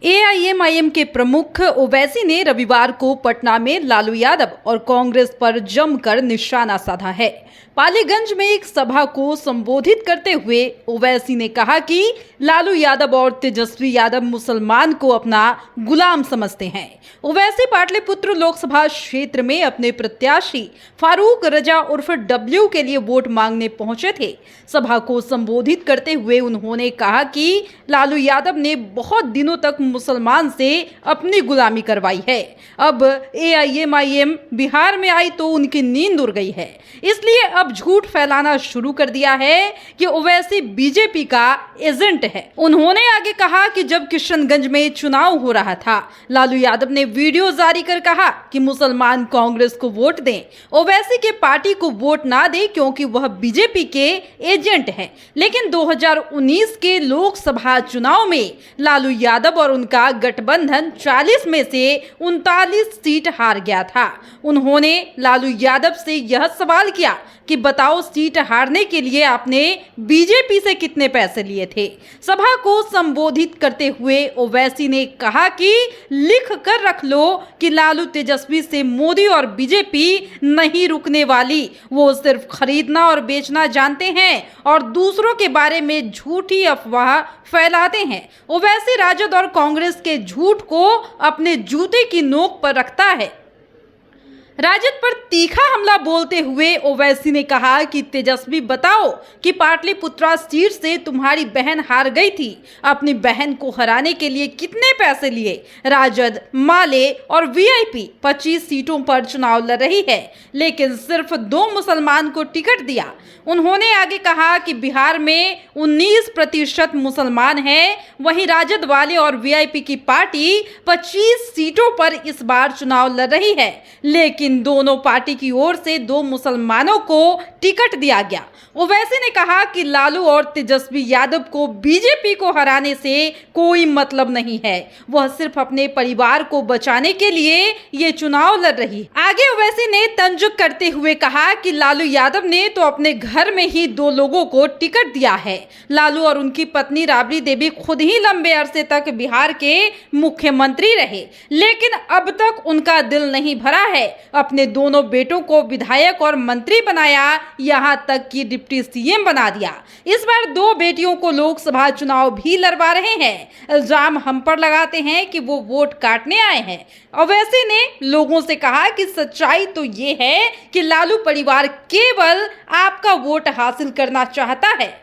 AIMIM के प्रमुख ओवैसी ने रविवार को पटना में लालू यादव और कांग्रेस पर जमकर निशाना साधा है। पालीगंज में एक सभा को संबोधित करते हुए ओवैसी ने कहा कि लालू यादव और तेजस्वी यादव मुसलमान को अपना गुलाम समझते हैं। ओवैसी पाटलिपुत्र लोकसभा क्षेत्र में अपने प्रत्याशी फारूक रजा उर्फ डब्ल्यू के लिए वोट मांगने पहुंचे थे। सभा को संबोधित करते हुए उन्होंने कहा कि लालू यादव ने बहुत दिनों तक मुसलमान से अपनी गुलामी करवाई है। अब एआईएमआईएम बिहार में आई तो उनकी नींद उड़ गई है, इसलिए अब झूठ फैलाना शुरू कर दिया है कि ओवैसी बीजेपी का एजेंट है। उन्होंने आगे कहा कि जब किशनगंज में चुनाव हो रहा था, लालू यादव ने वीडियो जारी कर कहा कि मुसलमान कांग्रेस को वोट दें, ओवैसी के पार्टी को वोट ना दें क्योंकि वह बीजेपी के एजेंट है। लेकिन 2019 के लोकसभा चुनाव में लालू यादव और उनका गठबंधन 40 में से 39 सीट हार गया था। उन्होंने लालू यादव से यह सवाल किया कि बताओ, सीट हारने के लिए आपने बीजेपी से कितने पैसे लिए थे। सभा को संबोधित करते हुए ओवैसी ने कहा कि लिख कर रख लो कि लालू तेजस्वी से मोदी और बीजेपी नहीं रुकने वाली। वो सिर्फ खरीदना और बेचना जानते हैं और दूसरों के बारे में झूठी अफवाह फैलाते हैं। ओवैसी राजद और कांग्रेस के झूठ को अपने जूते की नोक पर रखता है। राजद पर तीखा हमला बोलते हुए ओवैसी ने कहा कि तेजस्वी, बताओ कि पाटलिपुत्रा सीट से तुम्हारी बहन हार गई थी। अपनी बहन को हराने के लिए कितने पैसे लिए? राजद, माले और वीआईपी 25 सीटों पर चुनाव लड़ रही है, लेकिन सिर्फ 2 मुसलमान को टिकट दिया। उन्होंने आगे कहा कि बिहार में 19% मुसलमान हैं, वहीं राजद वाले और वीआईपी की पार्टी 25 सीटों पर इस बार चुनाव लड़ रही है, लेकिन दोनों पार्टी की ओर से 2 मुसलमानों को टिकट दिया गया। ओवैसी ने कहा कि लालू और तेजस्वी यादव को बीजेपी को हराने से कोई मतलब नहीं है, वह सिर्फ अपने परिवार को बचाने के लिए ये चुनाव लड़ रही है। आगे ओवैसी ने तंजुक करते हुए कहा कि लालू यादव ने तो अपने घर में ही 2 लोगों को टिकट दिया है। लालू और उनकी पत्नी राबड़ी देवी खुद ही लंबे अरसे तक बिहार के मुख्यमंत्री रहे, लेकिन अब तक उनका दिल नहीं भरा है। अपने दोनों बेटों को विधायक और मंत्री बनाया, यहाँ तक कि डिप्टी सीएम बना दिया। इस बार 2 बेटियों को लोकसभा चुनाव भी लड़वा रहे हैं। इल्जाम हम पर लगाते हैं कि वो वोट काटने आए हैं। ओवैसी ने लोगों से कहा कि सच्चाई तो ये है कि लालू परिवार केवल आपका वोट हासिल करना चाहता है।